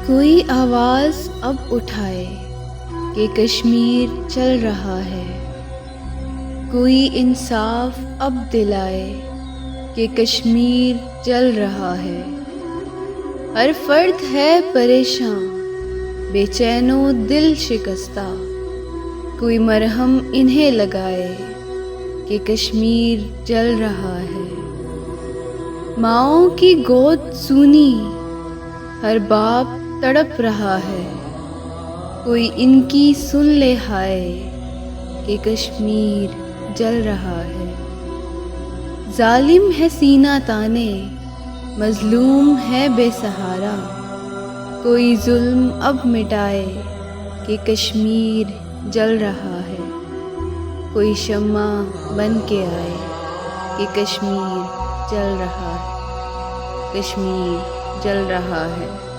کوئی آواز اب اٹھائے کہ کشمیر چل رہا ہے، کوئی انصاف اب دلائے کہ کشمیر جل رہا ہے۔ ہر فرد ہے پریشان، بے چین و دل شکستہ، کوئی مرہم انہیں لگائے کہ کشمیر جل رہا ہے۔ ماؤں کی گود سونی، ہر باپ تڑپ رہا ہے، کوئی ان کی سن لے ہائے کہ کشمیر جل رہا ہے۔ ظالم ہے سینہ تانے، مظلوم ہے بے سہارا، کوئی ظلم اب مٹائے کہ کشمیر جل رہا ہے۔ کوئی شمع بن کے آئے کہ کشمیر جل رہا ہے، کشمیر جل رہا ہے۔